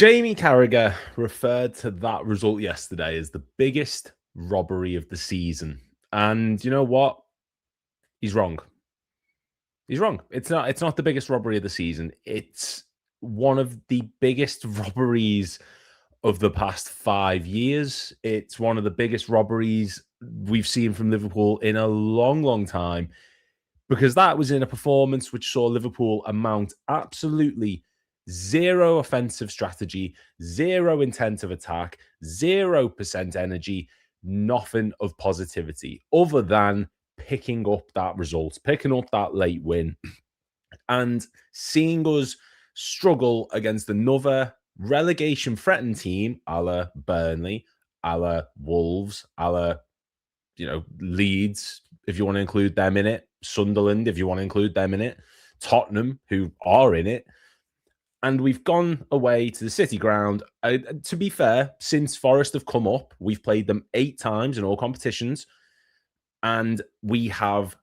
Jamie Carragher referred to that result yesterday as the biggest robbery of the season. And you know what? He's wrong. He's wrong. It's not the biggest robbery of the season. It's one of the biggest robberies of the past 5 years. It's one of the biggest robberies we've seen from Liverpool in a long, long time, because that was in a performance which saw Liverpool amount absolutely zero offensive strategy, zero intent of attack, 0% energy, nothing of positivity other than picking up that result, picking up that late win, and seeing us struggle against another relegation threatened team a la Burnley, a la Wolves, a la Leeds, if you want to include them in it, Sunderland, if you want to include them in it, Tottenham, who are in it. And we've gone away to the City ground. To be fair, since Forest have come up, we've played them 8 times in all competitions, and we have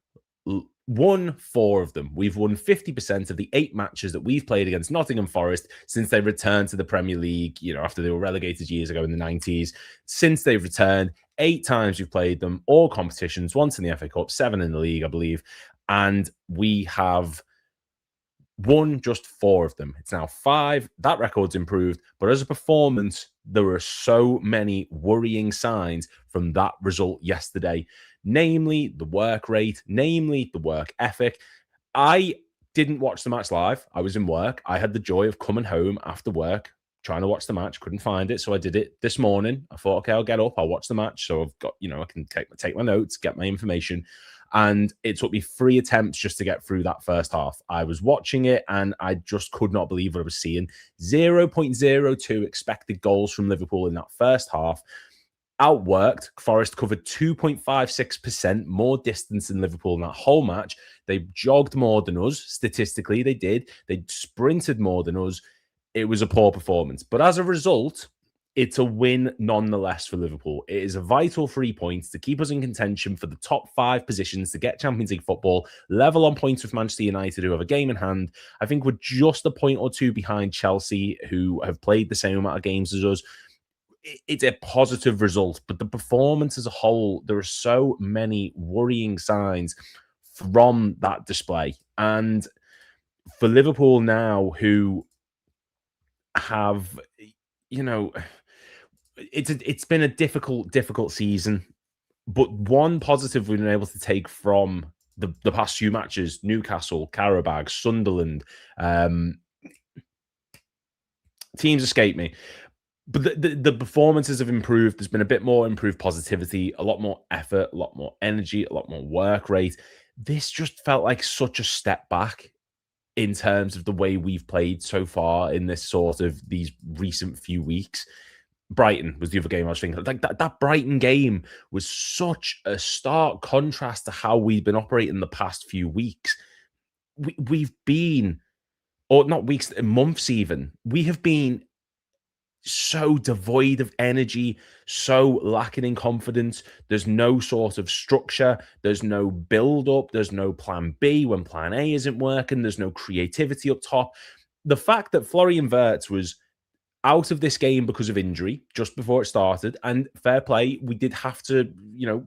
won 4 of them. We've won 50% of the 8 matches that we've played against Nottingham Forest since they returned to the Premier League, after they were relegated years ago in the 90s. Since they've returned, 8 times we've played them, all competitions, once in the FA Cup, 7 in the league, I believe. And we have won just 4 of them. It's now 5. That record's improved. But as a performance, there were so many worrying signs from that result yesterday, namely the work rate, namely the work ethic. I didn't watch the match live. I was in work. I had the joy of coming home after work, trying to watch the match. Couldn't find it. So I did it this morning. I thought, okay, I'll get up. I'll watch the match. So I've got, I can take my notes, get my information. And it took me 3 attempts just to get through that first half. I was watching it and I just could not believe what I was seeing. 0.02 expected goals from Liverpool in that first half. Outworked. Forest covered 2.56% more distance than Liverpool in that whole match. They jogged more than us. Statistically, they did. They sprinted more than us. It was a poor performance. But as a result, it's a win nonetheless for Liverpool. It is a vital 3 points to keep us in contention for the top 5 positions to get Champions League football, level on points with Manchester United, who have a game in hand. I think we're just a point or 2 behind Chelsea, who have played the same amount of games as us. It's a positive result, but the performance as a whole, there are so many worrying signs from that display. And for Liverpool now, who have, it's been a difficult season, but one positive we've been able to take from the past few matches: Newcastle, Qarabag, Sunderland, teams escape me, but the performances have improved. There's been a bit more improved positivity, a lot more effort, a lot more energy, a lot more work rate. This just felt like such a step back in terms of the way we've played so far in this sort of these recent few weeks. Brighton was the other game I was thinking. Like that Brighton game was such a stark contrast to how we've been operating the past few weeks. We've been, or not weeks, months even, we have been so devoid of energy, so lacking in confidence. There's no sort of structure. There's no build-up. There's no plan B when plan A isn't working. There's no creativity up top. The fact that Florian Wirtz was out of this game because of injury just before it started, and fair play, we did have to,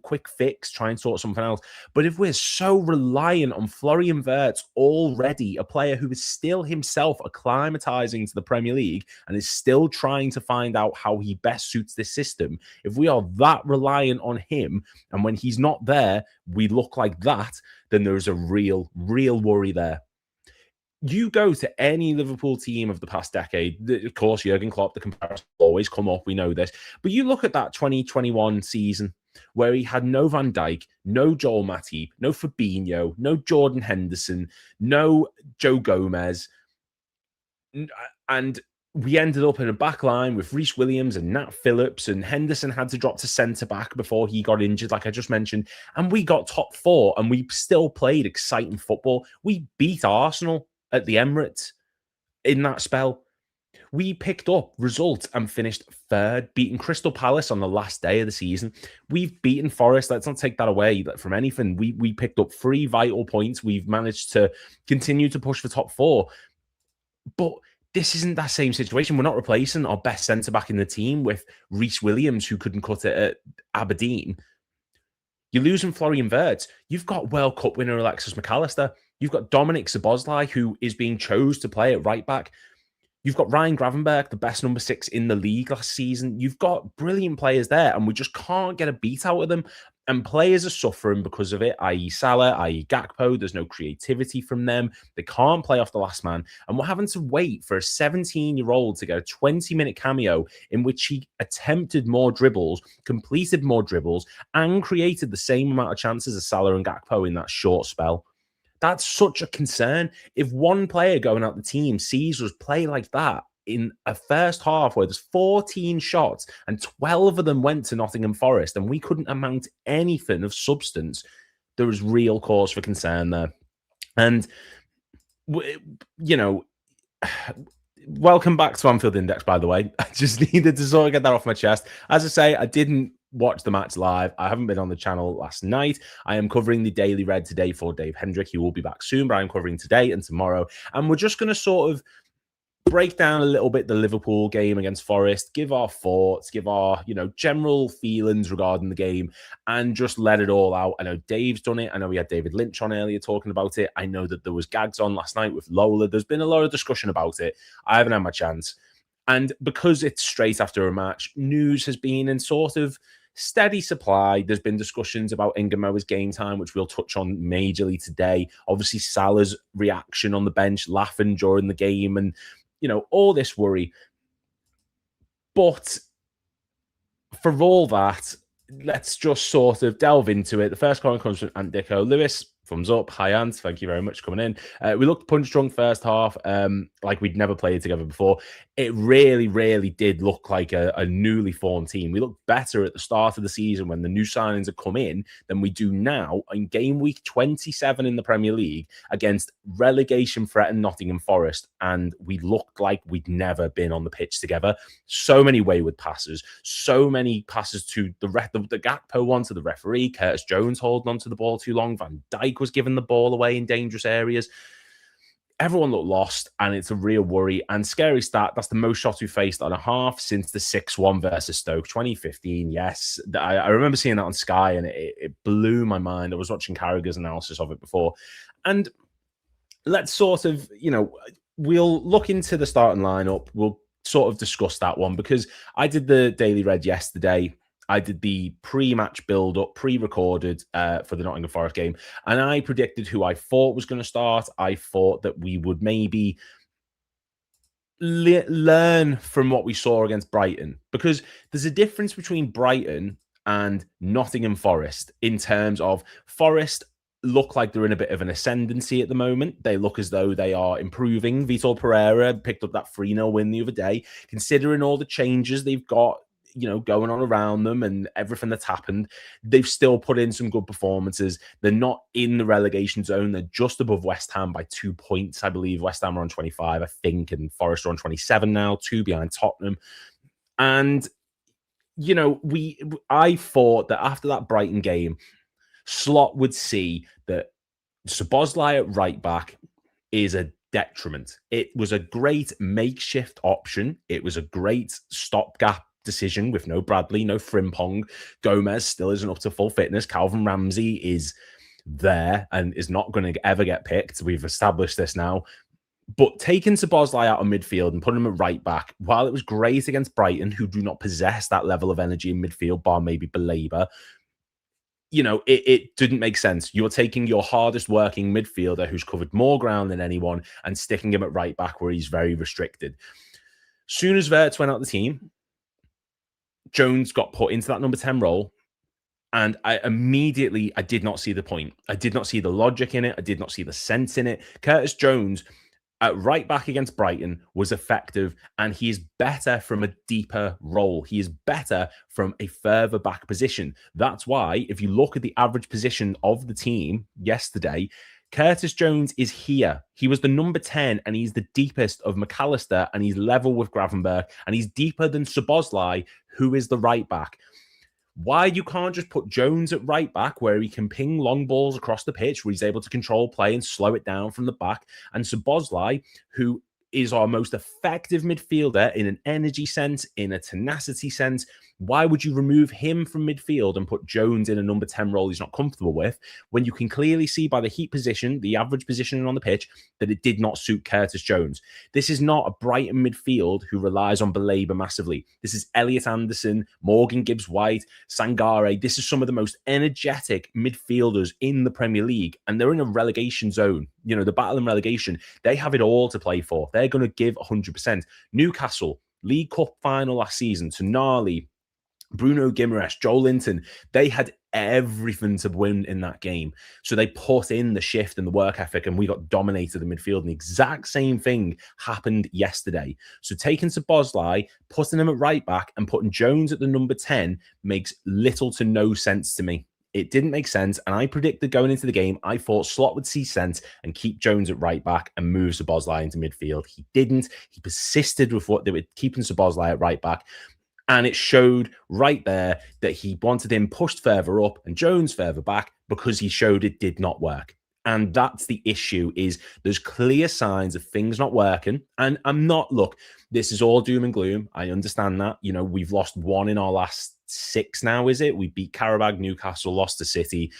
quick fix, try and sort something else. But if we're so reliant on Florian Wirtz, already a player who is still himself acclimatizing to the Premier League and is still trying to find out how he best suits this system, if we are that reliant on him, and when he's not there, we look like that, then there's a real worry there. You go to any Liverpool team of the past decade, of course, Jurgen Klopp, the comparison will always come up, we know this, but you look at that 2021 season where he had no Van Dijk, no Joel Matip, no Fabinho, no Jordan Henderson, no Joe Gomez, and we ended up in a back line with Reece Williams and Nat Phillips, and Henderson had to drop to centre-back before he got injured, like I just mentioned, and we got top 4, and we still played exciting football. We beat Arsenal at the Emirates in that spell. We picked up results and finished 3rd, beating Crystal Palace on the last day of the season. We've beaten Forest. Let's not take that away from anything. We picked up 3 vital points. We've managed to continue to push for top 4. But this isn't that same situation. We're not replacing our best centre-back in the team with Reece Williams, who couldn't cut it at Aberdeen. You're losing Florian Wirtz. You've got World Cup winner Alexis McAllister. You've got Dominic Szoboszlai, who is being chose to play at right back. You've got Ryan Gravenberch, the best number 6 in the league last season. You've got brilliant players there, and we just can't get a beat out of them. And players are suffering because of it, i.e. Salah, i.e. Gakpo. There's no creativity from them. They can't play off the last man. And we're having to wait for a 17-year-old to get a 20-minute cameo in which he attempted more dribbles, completed more dribbles, and created the same amount of chances as Salah and Gakpo in that short spell. That's such a concern. If one player going out the team sees us play like that in a first half where there's 14 shots and 12 of them went to Nottingham Forest and we couldn't amount anything of substance, there is real cause for concern there. And, you know, welcome back to Anfield Index, by the way. I just needed to sort of get that off my chest. As I say, I didn't watch the match live. I haven't been on the channel last night. I am covering the Daily Red today for Dave Hendrick. He will be back soon, but I'm covering today and tomorrow. And we're just going to sort of break down a little bit the Liverpool game against Forest, give our thoughts, give our, general feelings regarding the game, and just let it all out. I know Dave's done it. I know we had David Lynch on earlier talking about it. I know that there was gags on last night with Lola. There's been a lot of discussion about it. I haven't had my chance. And because it's straight after a match, news has been in sort of steady supply. There's been discussions about Ingamoa's game time, which we'll touch on majorly today. Obviously, Salah's reaction on the bench, laughing during the game, and all this worry. But for all that, let's just sort of delve into it. The first comment comes from Ant Dicko. Lewis, thumbs up. Hi, Ant. Thank you very much for coming in. We looked punch drunk first half, like we'd never played together before. It really, really did look like a newly formed team. We looked better at the start of the season when the new signings had come in than we do now in game week 27 in the Premier League against relegation-threatened Nottingham Forest, and we looked like we'd never been on the pitch together. So many wayward passes, so many passes to the Gakpo one to the referee, Curtis Jones holding onto the ball too long, Van Dijk was giving the ball away in dangerous areas. Everyone looked lost, and it's a real worry. And scary stat, that's the most shots we faced on a half since the 6-1 versus Stoke 2015. Yes, I remember seeing that on Sky, and it blew my mind. I was watching Carragher's analysis of it before. And let's sort of, we'll look into the starting lineup. We'll sort of discuss that one, because I did the Daily Red yesterday. I did the pre-match build-up, pre-recorded for the Nottingham Forest game, and I predicted who I thought was going to start. I thought that we would maybe learn from what we saw against Brighton, because there's a difference between Brighton and Nottingham Forest in terms of Forest look like they're in a bit of an ascendancy at the moment. They look as though they are improving. Vitor Pereira picked up that 3-0 win the other day. Considering all the changes they've got, going on around them and everything that's happened, they've still put in some good performances. They're not in the relegation zone. They're just above West Ham by 2 points, I believe. West Ham are on 25, I think, and Forest are on 27 now, 2 behind Tottenham. And, I thought that after that Brighton game, Slot would see that Szoboszlai at right back is a detriment. It was a great makeshift option. It was a great stopgap decision with no Bradley, no Frimpong. Gomez still isn't up to full fitness. Calvin Ramsey is there and is not going to ever get picked. We've established this now. But taking Szoboszlai out of midfield and putting him at right back, while it was great against Brighton, who do not possess that level of energy in midfield, bar maybe Belabor, it didn't make sense. You're taking your hardest working midfielder who's covered more ground than anyone and sticking him at right back where he's very restricted. Soon as Wirtz went out the team, Jones got put into that number 10 role, and I did not see the point. I did not see the logic in it. I did not see the sense in it. Curtis Jones at right back against Brighton was effective, and he is better from a deeper role. He is better from a further back position. That's why, if you look at the average position of the team yesterday, Curtis Jones is here. He was the number 10, and he's the deepest of McAllister, and he's level with Gravenberch, and he's deeper than Szoboszlai, who is the right back. Why you can't just put Jones at right back, where he can ping long balls across the pitch, where he's able to control play and slow it down from the back, and Szoboszlai, who is our most effective midfielder in an energy sense, in a tenacity sense. Why would you remove him from midfield and put Jones in a number 10 role he's not comfortable with, when you can clearly see by the heat position, the average positioning on the pitch, that it did not suit Curtis Jones? This is not a Brighton midfield who relies on Belabor massively. This is Elliot Anderson, Morgan Gibbs-White, Sangare. This is some of the most energetic midfielders in the Premier League, and they're in a relegation zone. You know, the battle in relegation, they have it all to play for. They're going to give 100%. Newcastle, League Cup final last season, Tonali, Bruno Guimaraes, Joel Linton, they had everything to win in that game. So they put in the shift and the work ethic, and we got dominated in midfield. And the exact same thing happened yesterday. So taking Szoboszlai, putting him at right back, and putting Jones at the number 10 makes little to no sense to me. It didn't make sense, and I predicted going into the game, I thought Slot would see sense and keep Jones at right back and move Szoboszlai into midfield. He didn't. He persisted with what they were keeping Szoboszlai at right back. And it showed right there that he wanted him pushed further up and Jones further back because he showed it did not work. And that's the issue, is there's clear signs of things not working. And I'm not, look, this is all doom and gloom. I understand that. You know, we've lost 1 in our last 6 now, is it? We beat Qarabağ, Newcastle, lost to City,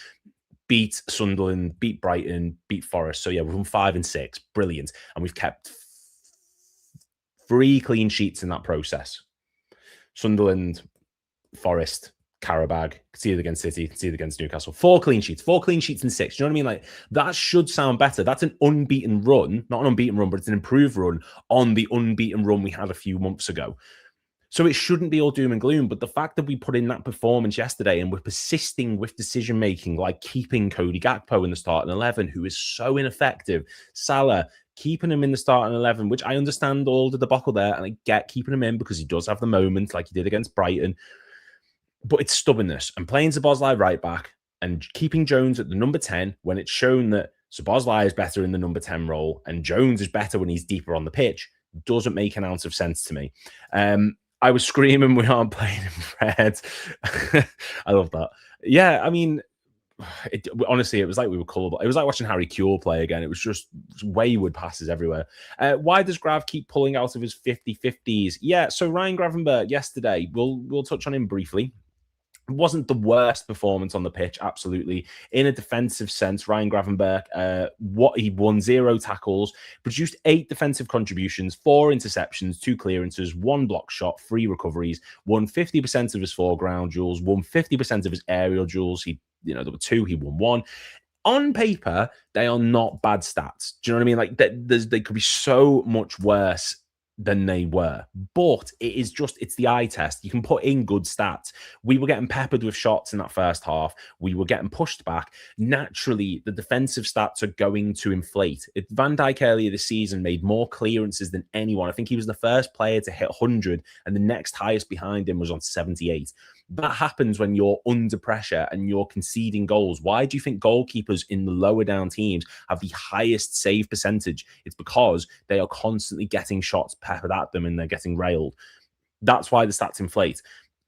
beat Sunderland, beat Brighton, beat Forest. So yeah, we've won 5 and 6. Brilliant. And we've kept 3 clean sheets in that process. Sunderland, Forest, Qarabağ, see it against City, see it against Newcastle. 4 clean sheets in 6. You know what I mean? Like, that should sound better. That's an unbeaten run, not an unbeaten run, but it's an improved run on the unbeaten run we had a few months ago. So it shouldn't be all doom and gloom, but the fact that we put in that performance yesterday and we're persisting with decision-making, like keeping Cody Gakpo in the starting 11, who is so ineffective, Salah, keeping him in the starting 11, which I understand all the debacle there, and I get keeping him in because he does have the moment like he did against Brighton, but it's stubbornness. And playing Szoboszlai right back and keeping Jones at the number 10 when it's shown that Szoboszlai is better in the number 10 role and Jones is better when he's deeper on the pitch doesn't make an ounce of sense to me. I was screaming, we aren't playing in red. I love that. Yeah, I mean, honestly, it was like we were colourblind. It was like watching Harry Kewell play again. It was just wayward passes everywhere. Why does Grav keep pulling out of his 50-50s? Yeah, so Ryan Gravenberch yesterday, we'll touch on him briefly. It wasn't the worst performance on the pitch, absolutely. In a defensive sense, Ryan Gravenberch, he won 0 tackles, produced 8 defensive contributions, 4 interceptions, 2 clearances, 1 block shot, 3 recoveries, won 50% of his foreground duels, won 50% of his aerial duels. There were 2, he won 1. On paper, they are not bad stats. Do you know what I mean? Like, they could be so much worse than they were, but it's the eye test. You can put in good stats. We were getting peppered with shots in that first half. We were getting pushed back. Naturally, the defensive stats are going to inflate. Van Dijk earlier this season made more clearances than anyone. I think he was the first player to hit 100, and the next highest behind him was on 78. That happens when you're under pressure and you're conceding goals. Why do you think goalkeepers in the lower down teams have the highest save percentage? It's because they are constantly getting shots peppered at them and they're getting railed. That's why the stats inflate.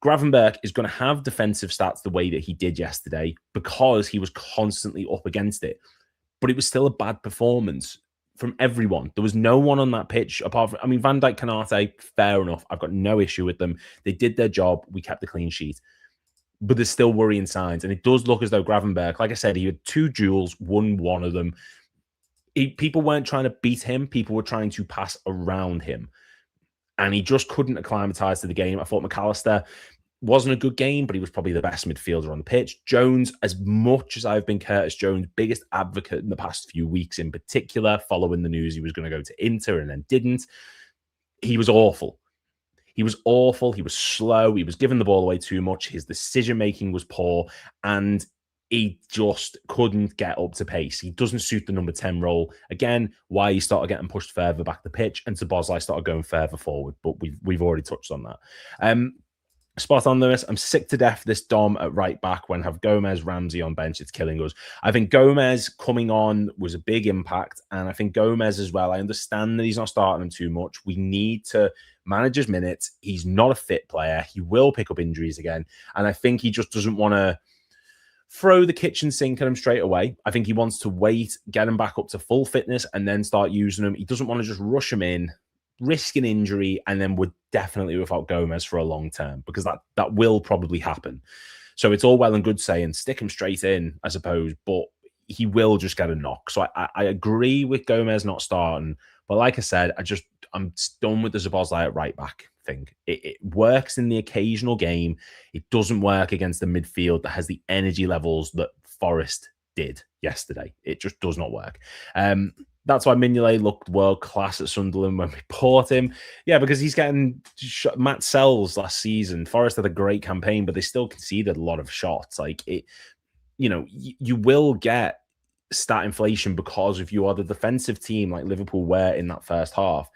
Gravenberch is going to have defensive stats the way that he did yesterday because he was constantly up against it. But it was still a bad performance from everyone. There was no one on that pitch apart from, Van Dijk, Canate, fair enough. I've got no issue with them. They did their job. We kept the clean sheet. But there's still worrying signs. And it does look as though Gravenberch, like I said, he had 2 duels, won 1 of them. People weren't trying to beat him. People were trying to pass around him. And he just couldn't acclimatise to the game. I thought McAllister wasn't a good game, but he was probably the best midfielder on the pitch. Jones, as much as I've been Curtis Jones' biggest advocate in the past few weeks in particular, following the news he was going to go to Inter and then didn't, he was awful. He was awful. He was slow. He was giving the ball away too much. His decision-making was poor, and he just couldn't get up to pace. He doesn't suit the number 10 role. Again, why he started getting pushed further back the pitch, and Szoboszlai started going further forward, but we've already touched on that. Spot on, Lewis. I'm sick to death this Dom at right back when have Gomez, Ramsey on bench. It's killing us. I think Gomez coming on was a big impact. And I think Gomez as well. I understand that he's not starting him too much. We need to manage his minutes. He's not a fit player. He will pick up injuries again. And I think he just doesn't want to throw the kitchen sink at him straight away. I think he wants to wait, get him back up to full fitness, and then start using him. He doesn't want to just rush him in, risk an injury, and then we're definitely without Gomez for a long term, because that will probably happen. So it's all well and good saying stick him straight in, I suppose, but he will just get a knock. So I agree with Gomez not starting, but like I said, I'm done with the Szoboszlai at right back thing. It works in the occasional game. It doesn't work against the midfield that has the energy levels that Forest did yesterday. It just does not work. That's why Mignolet looked world class at Sunderland when we bought him. Yeah, because he's getting Matt Sells last season. Forest had a great campaign, but they still conceded a lot of shots. Like it, you will get stat inflation because if you are the defensive team like Liverpool were in that first half,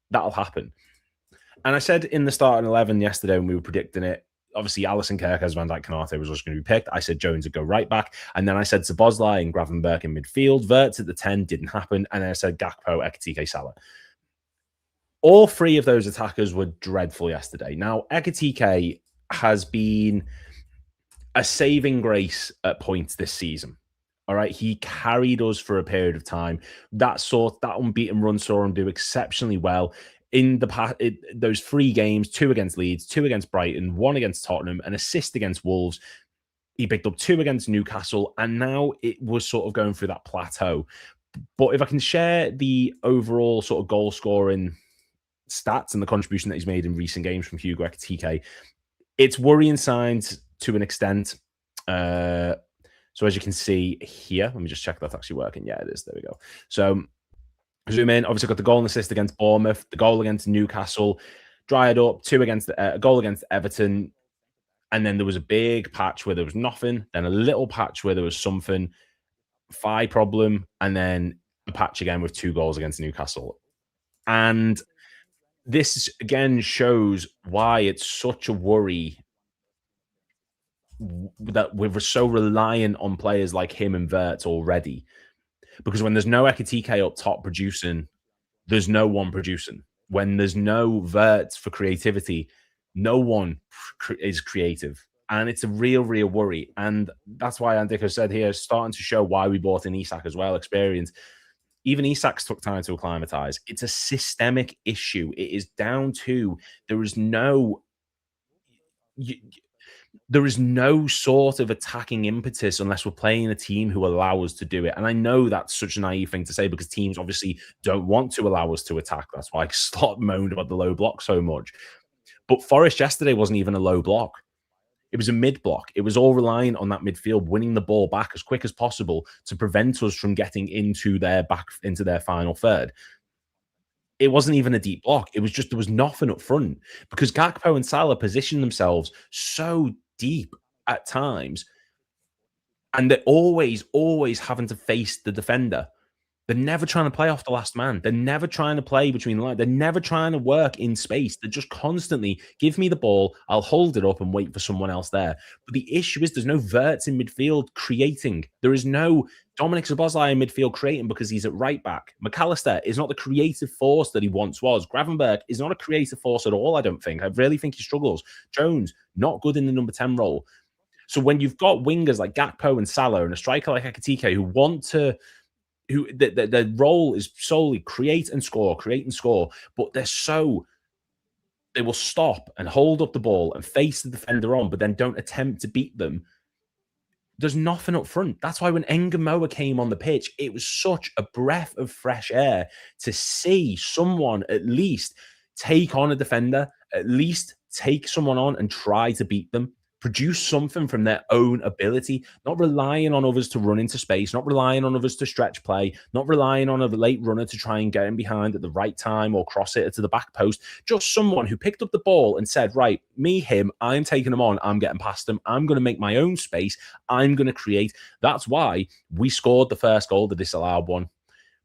that'll happen. And I said in the starting 11 yesterday when we were predicting it, obviously Alisson, Kerkez, Van Dijk, Konate was just going to be picked. I said Jones would go right back. And then I said Szoboszlai and Gravenberch in midfield. Wirtz at the 10 didn't happen. And then I said Gakpo, Ekitike, Salah. All three of those attackers were dreadful yesterday. Now, Ekitike has been a saving grace at points this season. All right. He carried us for a period of time. That unbeaten run saw him do exceptionally well. In the past, those 3 games, 2 against Leeds, 2 against Brighton, 1 against Tottenham, an assist against Wolves. He picked up 2 against Newcastle, and now it was sort of going through that plateau. But if I can share the overall sort of goal scoring stats and the contribution that he's made in recent games from Hugo Ekitike, it's worrying signs to an extent. So as you can see here, let me just check that's actually working. Yeah, it is. There we go. So zoom in. Obviously, got the goal and assist against Bournemouth, the goal against Newcastle, dried up, 2 against a goal against Everton, and then there was a big patch where there was nothing, then a little patch where there was something, Fi problem, and then a patch again with 2 goals against Newcastle. And this again shows why it's such a worry that we're so reliant on players like him and Wirtz already. Because when there's no Ekitike up top producing, there's no one producing. When there's no Wirtz for creativity, no one is creative. And it's a real, real worry. And that's why Andiko said here, starting to show why we bought in Isak as well, experience. Even Isak's took time to acclimatize. It's a systemic issue. It is down to there is no sort of attacking impetus unless we're playing a team who allow us to do it. And I know that's such a naive thing to say because teams obviously don't want to allow us to attack. That's why Slot moaned about the low block so much. But Forest yesterday wasn't even a low block. It was a mid block. It was all relying on that midfield, winning the ball back as quick as possible to prevent us from getting into their final third. It wasn't even a deep block. It was just there was nothing up front because Gakpo and Salah positioned themselves so deep at times, and they're always having to face the defender. They're never trying to play off the last man. They're never trying to play between the lines. They're never trying to work in space. They're just constantly, give me the ball, I'll hold it up and wait for someone else there. But the issue is there's no Wirtz in midfield creating. There is no Dominic Szoboszlai in midfield creating because he's at right back. McAllister is not the creative force that he once was. Gravenberch is not a creative force at all, I don't think. I really think he struggles. Jones, not good in the number 10 role. So when you've got wingers like Gakpo and Salah and a striker like Ekitike who want to their role is solely create and score, but they will stop and hold up the ball and face the defender on, but then don't attempt to beat them. There's nothing up front. That's why when Engamoa came on the pitch, it was such a breath of fresh air to see someone at least take on a defender, at least take someone on and try to beat them. Produce something from their own ability, not relying on others to run into space, not relying on others to stretch play, not relying on a late runner to try and get in behind at the right time or cross it to the back post. Just someone who picked up the ball and said, right, me, him, I'm taking him on. I'm getting past him. I'm going to make my own space. I'm going to create. That's why we scored the first goal, the disallowed one.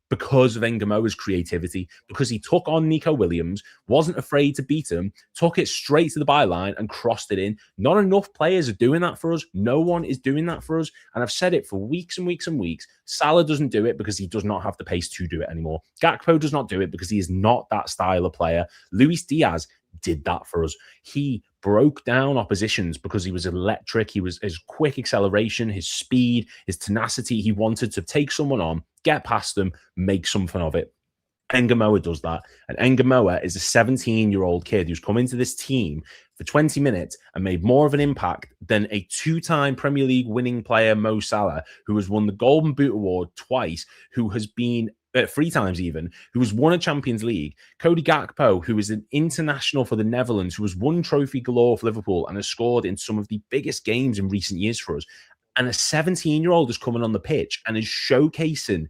Because of Engamoa's creativity, because he took on Nico Williams, wasn't afraid to beat him, took it straight to the byline and crossed it in. Not enough players are doing that for us. No one is doing that for us. And I've said it for weeks and weeks and weeks. Salah doesn't do it because he does not have the pace to do it anymore. Gakpo does not do it because he is not that style of player. Luis Diaz did that for us. He broke down oppositions because he was electric. He was his quick acceleration, his speed, his tenacity. He wanted to take someone on, get past them, make something of it. Engamoa does that. And Engamoa is a 17-year-old kid who's come into this team for 20 minutes and made more of an impact than a two-time Premier League winning player, Mo Salah, who has won the Golden Boot Award twice, who has been 3 times even, who has won a Champions League. Cody Gakpo, who is an international for the Netherlands, who has won trophy galore for Liverpool and has scored in some of the biggest games in recent years for us. And a 17-year-old is coming on the pitch and is showcasing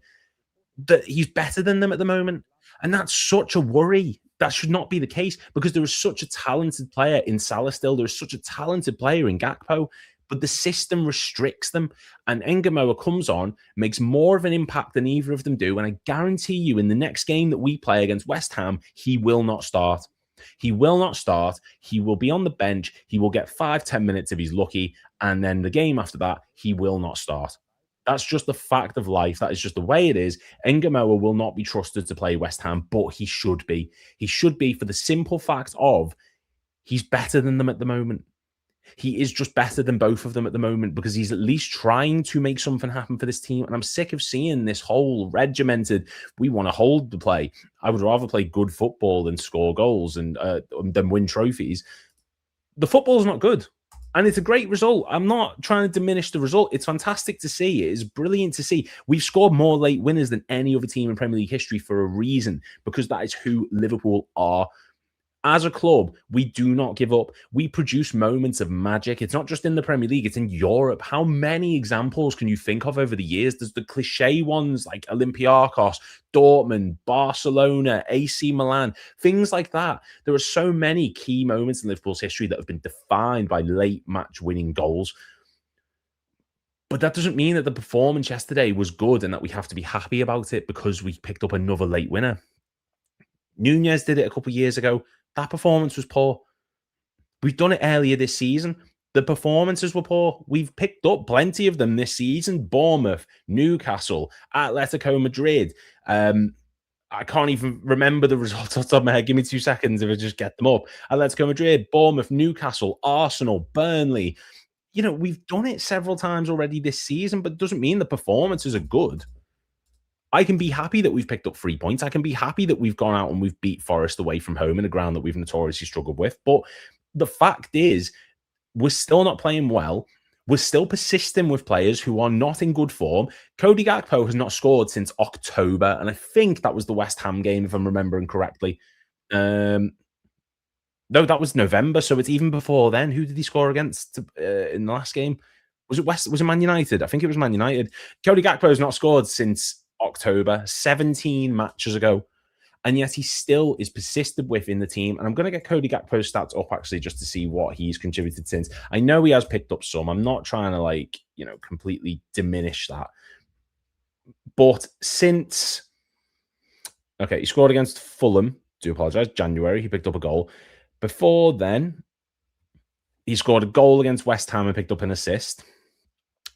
that he's better than them at the moment. And that's such a worry. That should not be the case because there is such a talented player in Salah still. There is such a talented player in Gakpo, but the system restricts them. And Engamoa comes on, makes more of an impact than either of them do. And I guarantee you in the next game that we play against West Ham, he will not start. He will not start. He will be on the bench. He will get 5-10 minutes if he's lucky. And then the game after that, he will not start. That's just the fact of life. That is just the way it is. Engamoa will not be trusted to play West Ham, but he should be. He should be for the simple fact of he's better than them at the moment. He is just better than both of them at the moment because he's at least trying to make something happen for this team. And I'm sick of seeing this whole regimented, we want to hold the play. I would rather play good football than score goals and than win trophies. The football's not good. And it's a great result. I'm not trying to diminish the result. It's fantastic to see. It is brilliant to see. We've scored more late winners than any other team in Premier League history for a reason, because that is who Liverpool are. As a club, we do not give up. We produce moments of magic. It's not just in the Premier League, it's in Europe. How many examples can you think of over the years? There's the cliche ones like Olympiacos, Dortmund, Barcelona, AC Milan, things like that. There are so many key moments in Liverpool's history that have been defined by late match winning goals. But that doesn't mean that the performance yesterday was good and that we have to be happy about it because we picked up another late winner. Nunez did it a couple of years ago. That performance was poor. We've done it earlier this season. The performances were poor. We've picked up plenty of them this season. Bournemouth, Newcastle, Atletico Madrid. I can't even remember the results off the top of my head. Give me 2 seconds if I just get them up. Atletico Madrid, Bournemouth, Newcastle, Arsenal, Burnley. You know, we've done it several times already this season, but it doesn't mean the performances are good. I can be happy that we've picked up 3 points. I can be happy that we've gone out and we've beat Forest away from home in a ground that we've notoriously struggled with. But the fact is, we're still not playing well. We're still persisting with players who are not in good form. Cody Gakpo has not scored since October, and I think that was the West Ham game, if I'm remembering correctly. No, that was November, so it's even before then. Who did he score against in the last game? Was it Man United? I think it was Man United. Cody Gakpo has not scored since October, 17 matches ago, and yet he still is persisted with in the team. And I'm going to get Cody Gakpo's stats up actually just to see what he's contributed since. I know he has picked up some. I'm not trying to completely diminish that. But since, okay, he scored against Fulham, do apologize, January, he picked up a goal. Before then, he scored a goal against West Ham and picked up an assist.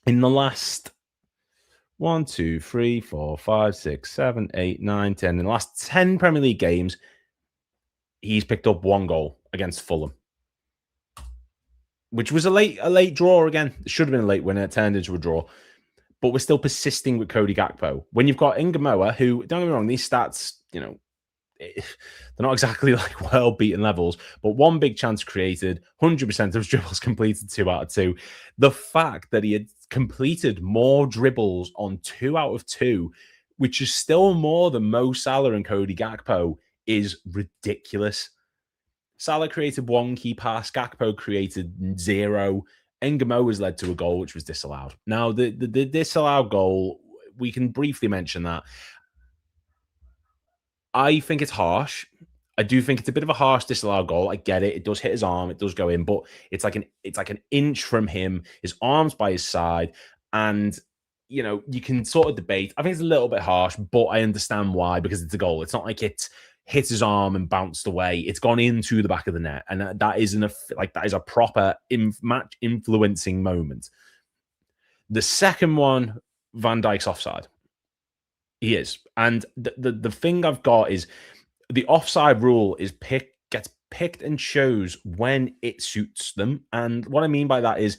In the last 1, 2, 3, 4, 5, 6, 7, 8, 9, 10. In the last 10 Premier League games, he's picked up 1 goal against Fulham, which was a late draw again. It should have been a late winner. It turned into a draw. But we're still persisting with Cody Gakpo. When you've got Engamoa, who, don't get me wrong, these stats, they're not exactly like world-beaten levels, but 1 big chance created, 100% of his dribbles completed 2 out of 2. The fact that he had completed more dribbles on 2 out of 2, which is still more than Mo Salah and Cody Gakpo, is ridiculous. Salah created 1 key pass, Gakpo created 0. Engamoa has led to a goal which was disallowed. Now, the disallowed goal, we can briefly mention that. I think it's harsh. I do think it's a bit of a harsh disallowed goal. I get it. It does hit his arm. It does go in, but it's like an inch from him. His arm's by his side, and you can sort of debate. I think it's a little bit harsh, but I understand why, because it's a goal. It's not like it hit his arm and bounced away. It's gone into the back of the net, and that is a proper match influencing moment. The second one, Van Dijk's offside. He is. And the thing I've got is the offside rule gets picked and chose when it suits them. And what I mean by that is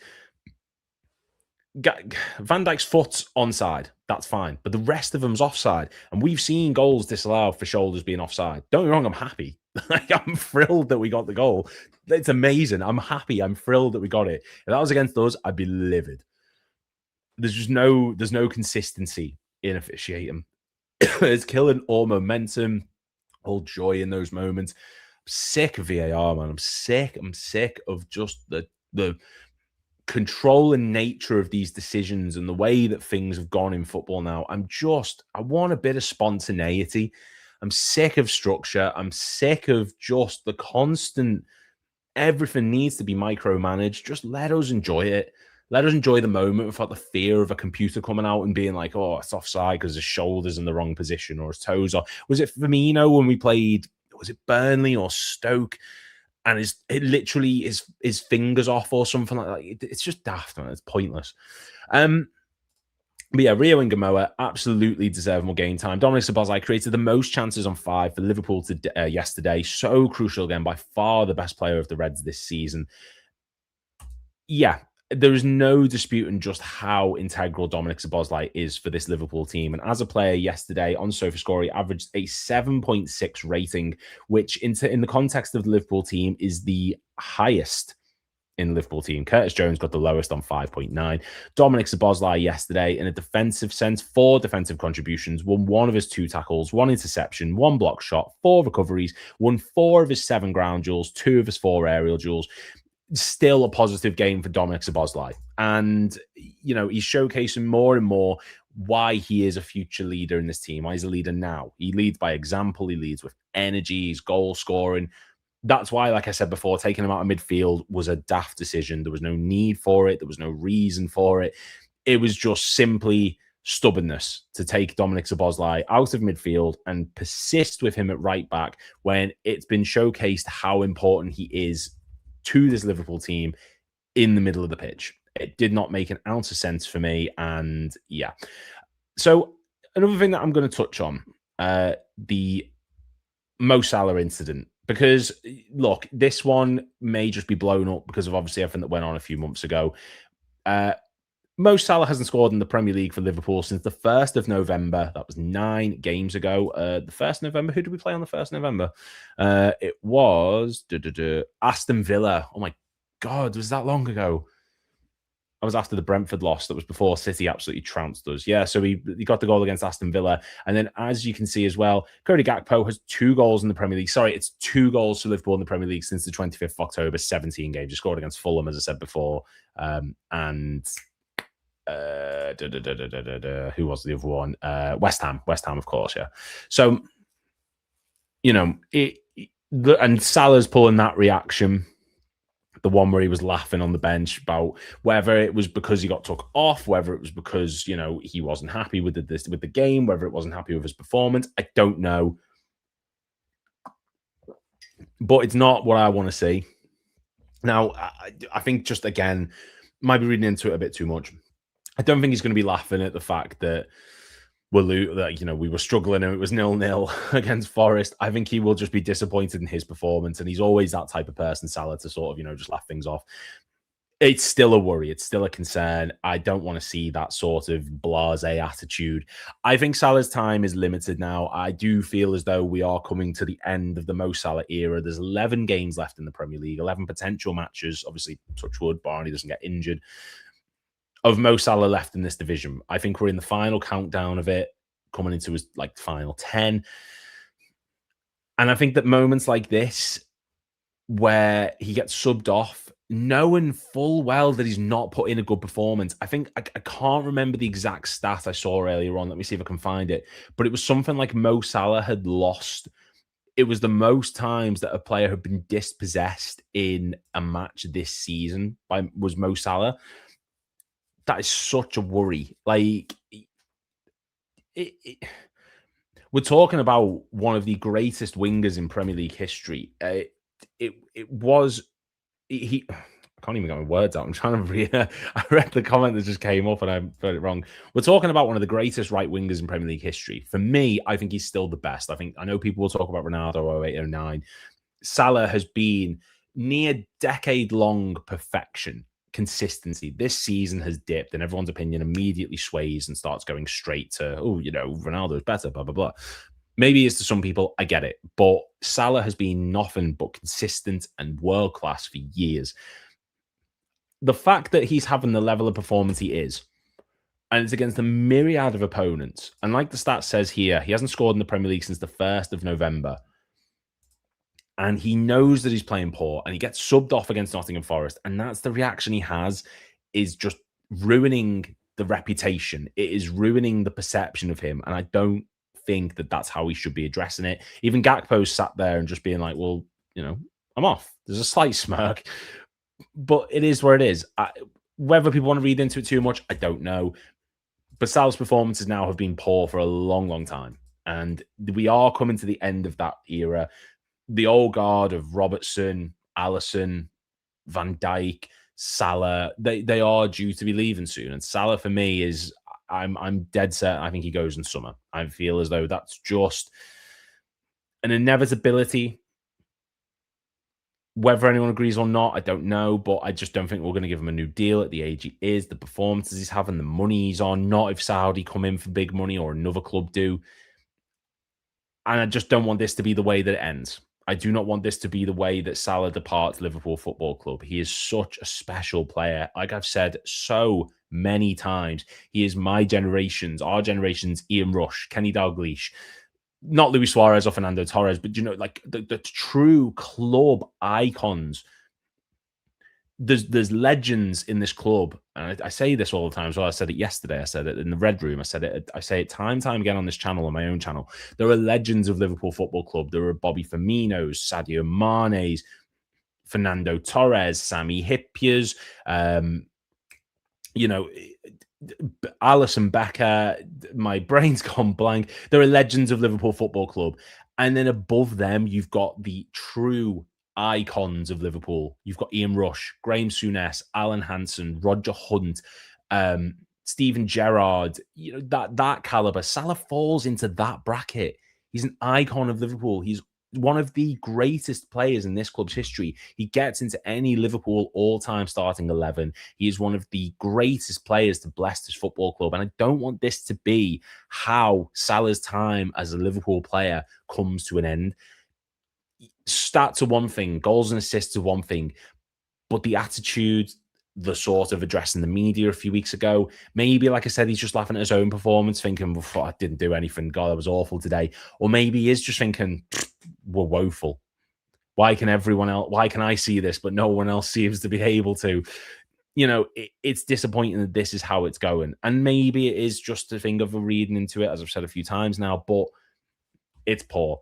Van Dijk's foot's onside. That's fine. But the rest of them's offside. And we've seen goals disallowed for shoulders being offside. Don't get me wrong, I'm happy. I'm thrilled that we got the goal. It's amazing. I'm happy. I'm thrilled that we got it. If that was against us, I'd be livid. There's no consistency in officiating. It's killing all momentum, all joy in those moments. I'm sick of VAR, man. I'm sick of just the controlling nature of these decisions and the way that things have gone in football now. I want a bit of spontaneity. I'm sick of structure. I'm sick of just the constant, everything needs to be micromanaged. Just let us enjoy it. Let us enjoy the moment without the fear of a computer coming out and being like, oh, it's offside because his shoulder's in the wrong position or his toes are. Was it Firmino when we played, was it Burnley or Stoke? And his fingers off or something like that. It's just daft, man. It's pointless. But yeah, Rio and Gamoa absolutely deserve more game time. Dominic Szoboszlai created the most chances on 5 for Liverpool yesterday. So crucial again, by far the best player of the Reds this season. Yeah, there is no disputing just how integral Dominic Szoboszlai is for this Liverpool team. And as a player yesterday on SofaScore, he averaged a 7.6 rating, which in the context of the Liverpool team is the highest in the Liverpool team. Curtis Jones got the lowest on 5.9. Dominic Szoboszlai yesterday, in a defensive sense, 4 defensive contributions, won 1 of his 2 tackles, 1 interception, 1 block shot, 4 recoveries, won 4 of his 7 ground duels, 2 of his 4 aerial duels. Still a positive game for Dominic Szoboszlai. And, you know, he's showcasing more and more why he is a future leader in this team. Why he's a leader now. He leads by example. He leads with energy. He's goal scoring. That's why, like I said before, taking him out of midfield was a daft decision. There was no need for it. There was no reason for it. It was just simply stubbornness to take Dominic Szoboszlai out of midfield and persist with him at right back when it's been showcased how important he is to this Liverpool team in the middle of the pitch. It did not make an ounce of sense for me. And yeah. So another thing that I'm going to touch on, the Mo Salah incident. Because, look, this one may just be blown up because of obviously everything that went on a few months ago. Mo Salah hasn't scored in the Premier League for Liverpool since the 1st of November. That was 9 games ago. The 1st of November, who did we play on the 1st of November? It was Aston Villa. Oh, my God, was that long ago? I was after the Brentford loss. That was before City absolutely trounced us. Yeah, so he got the goal against Aston Villa. And then, as you can see as well, Cody Gakpo has 2 goals in the Premier League. Sorry, it's 2 goals for Liverpool in the Premier League since the 25th of October, 17 games. He scored against Fulham, as I said before. And who was the other one? West Ham, of course, yeah. So, you know, and Salah's pulling that reaction. The one where he was laughing on the bench about whether it was because he got took off, whether it was because, you know, he wasn't happy with the game, whether it wasn't happy with his performance. I don't know. But it's not what I want to see. Now, I think just, again, might be reading into it a bit too much. I don't think he's going to be laughing at the fact that we were struggling and it was 0-0 against Forest. I think he will just be disappointed in his performance, and he's always that type of person, Salah, to sort of, you know, just laugh things off. It's still a worry. It's still a concern. I don't want to see that sort of blasé attitude. I think Salah's time is limited now. I do feel as though we are coming to the end of the Mo Salah era. There's 11 games left in the Premier League, 11 potential matches. Obviously, touch wood, Barney doesn't get injured. Of Mo Salah left in this division. I think we're in the final countdown of it, coming into his final 10. And I think that moments like this, where he gets subbed off, knowing full well that he's not put in a good performance. I think I can't remember the exact stat I saw earlier on. Let me see if I can find it. But it was something like Mo Salah had lost. It was the most times that a player had been dispossessed in a match this season was Mo Salah. That is such a worry. Like, we're talking about one of the greatest wingers in Premier League history. I can't even get my words out. I'm trying to read. I read the comment that just came up and I got it wrong. We're talking about one of the greatest right wingers in Premier League history. For me, I think he's still the best. I know people will talk about Ronaldo 08, 09. Salah has been near decade-long perfection, consistency. This season has dipped, and everyone's opinion immediately sways and starts going straight to, oh, Ronaldo's better, blah, blah, blah. Maybe it's to some people, I get it. But Salah has been nothing but consistent and world-class for years. The fact that he's having the level of performance he is, and it's against a myriad of opponents, and like the stat says here, he hasn't scored in the Premier League since the 1st of November. And he knows that he's playing poor, and he gets subbed off against Nottingham Forest, and that's the reaction he has, is just ruining the reputation. It is ruining the perception of him, and I don't think that that's how he should be addressing it. Even Gakpo sat there and just being like, well, I'm off. There's a slight smirk, but it is where it is. Whether people want to read into it too much, I don't know. But Salah's performances now have been poor for a long, long time, and we are coming to the end of that era. The old guard of Robertson, Alisson, Van Dijk, Salah, they are due to be leaving soon. And Salah, for me, is I'm dead set. I think he goes in summer. I feel as though that's just an inevitability. Whether anyone agrees or not, I don't know. But I just don't think we're going to give him a new deal at the age he is, the performances he's having, the money he's on. Not if Saudi come in for big money or another club do. And I just don't want this to be the way that it ends. I do not want this to be the way that Salah departs Liverpool Football Club. He is such a special player. Like I've said so many times, he is my generation's, our generation's Ian Rush, Kenny Dalglish, not Luis Suarez or Fernando Torres, but like the true club icons. There's legends in this club, and I say this all the time. So I said it yesterday. I said it in the Red Room. I say it time and time again on this channel, on my own channel. There are legends of Liverpool Football Club. There are Bobby Firminos, Sadio Mane's, Fernando Torres, Sami Hyypiä's, Alisson Becker. My brain's gone blank. There are legends of Liverpool Football Club, and then above them, you've got the true icons of Liverpool. You've got Ian Rush, Graham Souness, Alan Hansen, Roger Hunt, Steven Gerrard. That caliber. Salah falls into that bracket. He's an icon of Liverpool. He's one of the greatest players in this club's history. He gets into any Liverpool all-time starting 11. He is one of the greatest players to bless this football club. And I don't want this to be how Salah's time as a Liverpool player comes to an end. Stats are one thing, goals and assists are one thing, but the attitude, the sort of addressing the media a few weeks ago, maybe, like I said, he's just laughing at his own performance, thinking, well, I didn't do anything. God, that was awful today. Or maybe he is just thinking, we're woeful. Why can I see this, but no one else seems to be able to? It's disappointing that this is how it's going. And maybe it is just a thing of a reading into it, as I've said a few times now, but it's poor.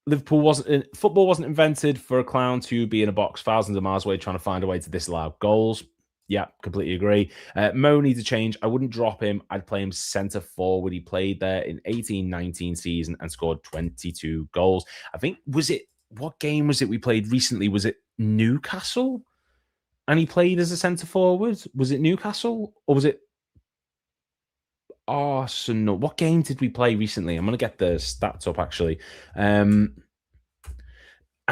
Football wasn't invented for a clown to be in a box thousands of miles away trying to find a way to disallow goals. Yeah, completely agree. Mo needs a change. I wouldn't drop him. I'd play him centre forward. He played there in 18-19 season and scored 22 goals. I think, what game was it we played recently? Was it Newcastle? And he played as a centre forward? Was it Newcastle? Or was it Arsenal? What game did we play recently? I'm going to get the stats up, actually. And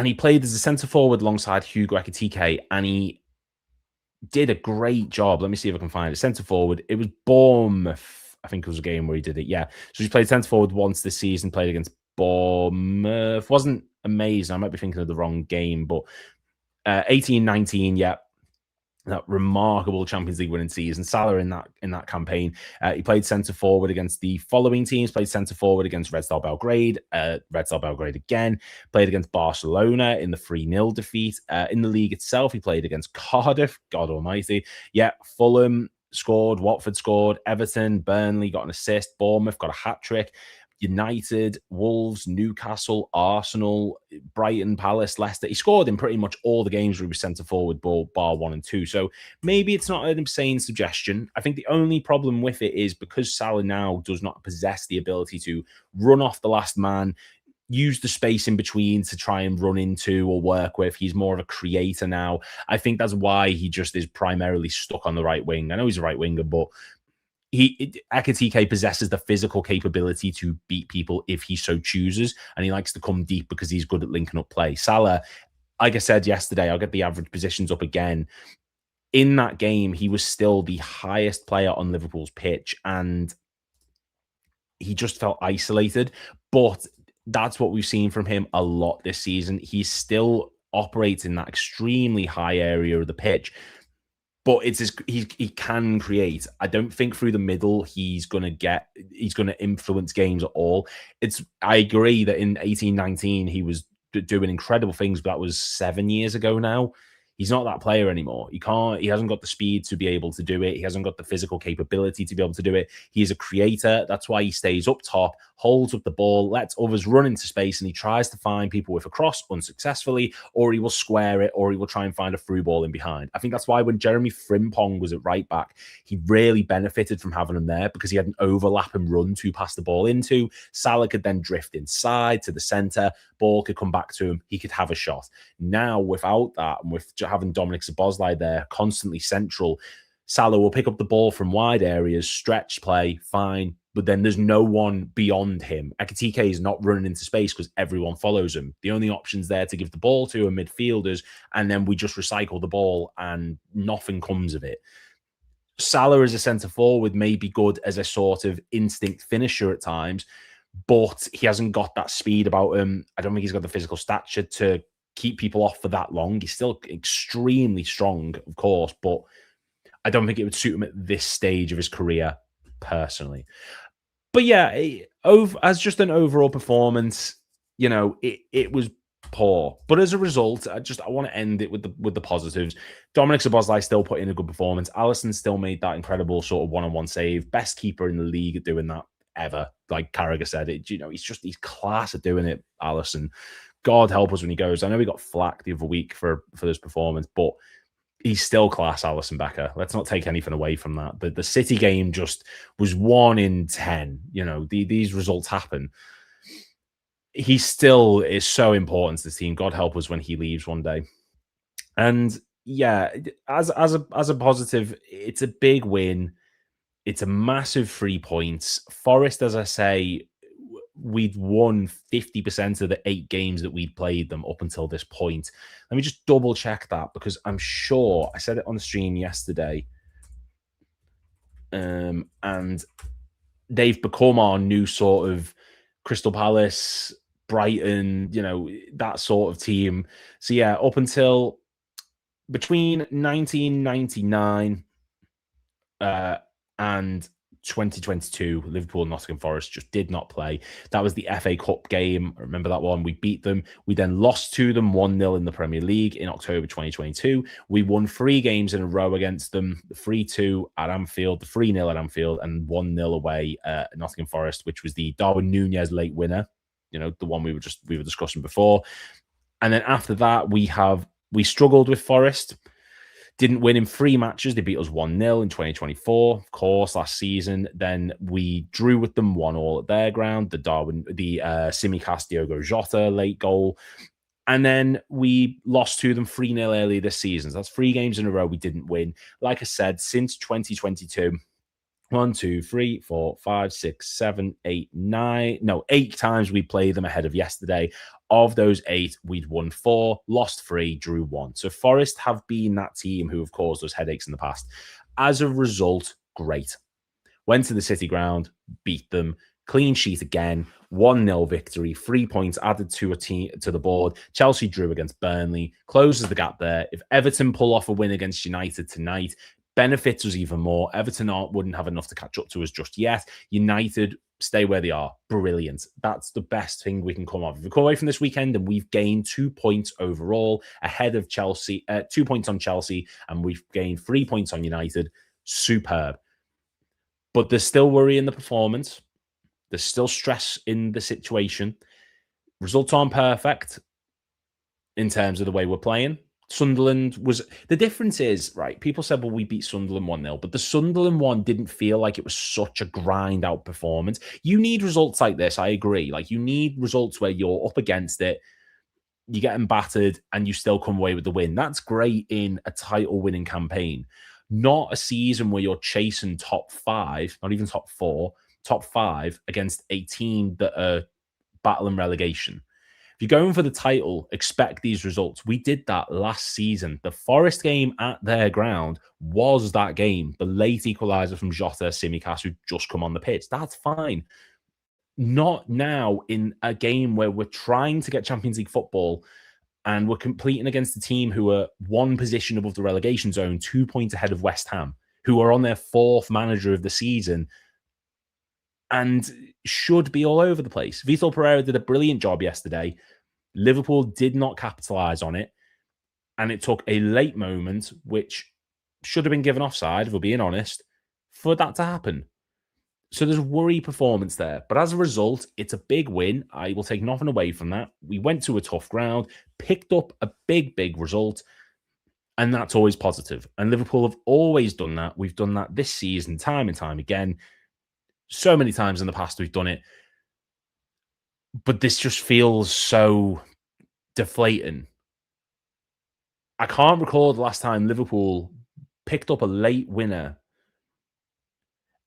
he played as a centre forward alongside Hugo Ekitike, and he did a great job. Let me see if I can find it. Centre forward. It was Bournemouth. I think it was a game where he did it. Yeah. So he played centre forward once this season, played against Bournemouth. Wasn't amazing. I might be thinking of the wrong game, but 18-19, yeah. That remarkable Champions League winning season. Salah in that campaign. He played centre forward against the following teams. Played centre forward against Red Star Belgrade. Red Star Belgrade again. Played against Barcelona in the 3-0 defeat. In the league itself, he played against Cardiff. God almighty. Yeah, Fulham scored. Watford scored. Everton, Burnley got an assist. Bournemouth got a hat-trick. United, Wolves, Newcastle, Arsenal, Brighton, Palace, Leicester. He scored in pretty much all the games where he was centre forward, bar 1 and 2. So maybe it's not an insane suggestion. I think the only problem with it is because Salah now does not possess the ability to run off the last man, use the space in between to try and run into or work with. He's more of a creator now. I think that's why he just is primarily stuck on the right wing. I know he's a right winger, but Ekitike possesses the physical capability to beat people if he so chooses, and he likes to come deep because he's good at linking up play. Salah, like I said yesterday, I'll get the average positions up again. In that game, he was still the highest player on Liverpool's pitch, and he just felt isolated. But that's what we've seen from him a lot this season. He still operates in that extremely high area of the pitch, but he can create. I don't think through the middle he's going to influence games at all. I agree that in 18-19 he was doing incredible things, but that was 7 years ago now. He's not that player anymore. He hasn't got the speed to be able to do it. He hasn't got the physical capability to be able to do it. He is a creator. That's why he stays up top, holds up the ball, lets others run into space, and he tries to find people with a cross unsuccessfully, or he will square it, or he will try and find a through ball in behind. I think that's why when Jeremy Frimpong was at right back, he really benefited from having him there because he had an overlap and run to pass the ball into. Salah could then drift inside to the centre. Ball could come back to him. He could have a shot. Now, without that, and with having Dominic Szoboszlai there constantly central, Salah will pick up the ball from wide areas, stretch play, fine, but then there's no one beyond him. Ekitike is not running into space because everyone follows him. The only options there to give the ball to are midfielders, and then we just recycle the ball and nothing comes of it. Salah as a centre forward may be good as a sort of instinct finisher at times, but he hasn't got that speed about him. I don't think he's got the physical stature to keep people off for that long. He's still extremely strong, of course, but I don't think it would suit him at this stage of his career, personally. But yeah, as just an overall performance, it was poor. But as a result, I want to end it with the positives. Dominic Szoboszlai still put in a good performance. Alisson still made that incredible sort of one-on-one save. Best keeper in the league at doing that ever. Like Carragher said, he's class at doing it, Alisson. God help us when he goes. I know he got flack the other week for this performance, but he's still class, Alisson Becker. Let's not take anything away from that. The City game just was 1 in 10. These results happen. He still is so important to this team. God help us when he leaves one day. And yeah, as a positive, it's a big win. It's a massive 3 points. Forest, as I say, we'd won 50% of the 8 games that we'd played them up until this point. Let me just double check that because I'm sure I said it on the stream yesterday. And they've become our new sort of Crystal Palace, Brighton, that sort of team. So yeah, up until between 1999 and 2022, Liverpool and Nottingham Forest just did not play. That was the FA Cup game. I remember that one. We beat them. We then lost to them 1-0 in the Premier League in October 2022. We won 3 games in a row against them, the 3-2 at Anfield, the 3-0 at Anfield, and 1-0 away at Nottingham Forest, which was the Darwin Núñez late winner, the one we were discussing before. And then after that, we struggled with Forest. Didn't win in 3 matches. They beat us 1-0 in 2024, of course, last season. Then we drew with them 1-1 at their ground. The Tsimikas Diogo Jota late goal. And then we lost to them 3-0 early this season. So that's 3 games in a row we didn't win. Like I said, since 2022, 1, 2, 3, 4, 5, 6, 7, 8, 9. No, 8 times we played them ahead of yesterday. Of those 8, we'd won 4, lost 3, drew 1. So Forest have been that team who have caused us headaches in the past. As a result, great. Went to the City ground, beat them, clean sheet again, 1-0 victory, 3 points added to the board. Chelsea drew against Burnley, closes the gap there. If Everton pull off a win against United tonight, benefits us even more. Everton wouldn't have enough to catch up to us just yet. United stay where they are. Brilliant. That's the best thing we can come off. If we come away from this weekend and we've gained 2 points overall ahead of Chelsea, 2 points on Chelsea, and we've gained 3 points on United, superb. But there's still worry in the performance. There's still stress in the situation. Results aren't perfect in terms of the way we're playing. Sunderland was... The difference is, right, people said, well, we beat Sunderland 1-0, but the Sunderland one didn't feel like it was such a grind-out performance. You need results like this, I agree. Like, you need results where you're up against it, you're getting battered, and you still come away with the win. That's great in a title-winning campaign. not a season where you're chasing top 5, not even top 4, top 5 against a team that are battling relegation. If you're going for the title, expect these results. We did that last season. The Forest game at their ground was that game. The late equaliser from Jota Tsimikas, who just come on the pitch. That's fine. Not now in a game where we're trying to get Champions League football and we're competing against a team who are 1 position above the relegation zone, 2 points ahead of West Ham, who are on their 4th manager of the season and should be all over the place. Vitor Pereira did a brilliant job yesterday. Liverpool did not capitalise on it, and it took a late moment, which should have been given offside, if we're being honest, for that to happen. So there's worry performance there. But as a result, it's a big win. I will take nothing away from that. We went to a tough ground, picked up a big, big result, and that's always positive. And Liverpool have always done that. We've done that this season, time and time again. So many times in the past we've done it. But this just feels so deflating. I can't recall the last time Liverpool picked up a late winner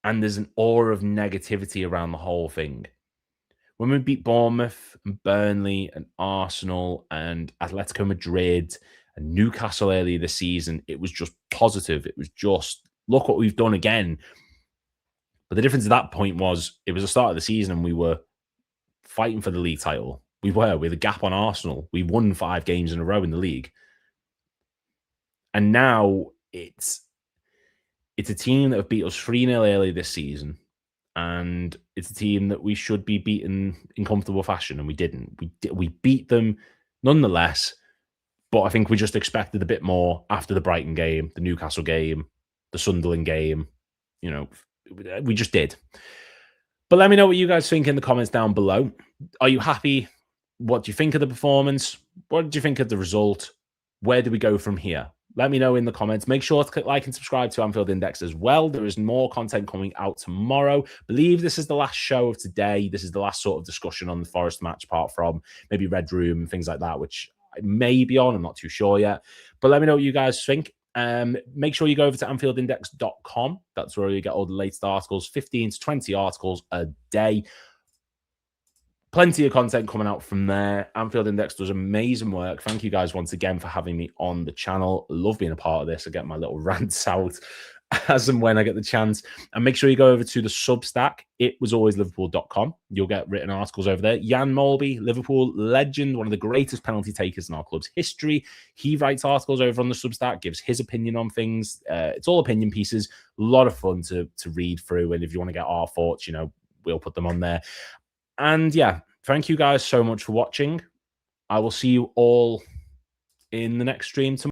and there's an aura of negativity around the whole thing. When we beat Bournemouth and Burnley and Arsenal and Atletico Madrid and Newcastle earlier this season, it was just positive. It was just, look what we've done again. But the difference at that point was it was the start of the season and we were fighting for the league title. We were with a gap on Arsenal. We won 5 games in a row in the league. And now it's a team that have beat us 3-0 early this season. And it's a team that we should be beaten in comfortable fashion, and we didn't. We beat them nonetheless, but I think we just expected a bit more after the Brighton game, the Newcastle game, the Sunderland game. You know, we just did. But let me know what you guys think in the comments down below. Are you happy? What do you think of the performance? What did you think of the result? Where do we go from here? Let me know in the comments. Make sure to click like and subscribe to Anfield Index as well. There is more content coming out tomorrow. I believe this is the last show of today. This is the last sort of discussion on the Forest match, apart from maybe Red Room and things like that, which I may be on. I'm not too sure yet. But let me know what you guys think. Make sure you go over to AnfieldIndex.com. That's where you get all the latest articles, 15 to 20 articles a day. Plenty of content coming out from there. Anfield Index does amazing work. Thank you guys once again for having me on the channel. Love being a part of this. I get my little rants out as and when I get the chance. And make sure you go over to the Substack. Itwasalwaysliverpool.com. You'll get written articles over there. Jan Molby, Liverpool legend, one of the greatest penalty takers in our club's history. He writes articles over on the Substack, gives his opinion on things. It's all opinion pieces. A lot of fun to read through. And if you want to get our thoughts, you know, we'll put them on there. And yeah, thank you guys so much for watching. I will see you all in the next stream tomorrow.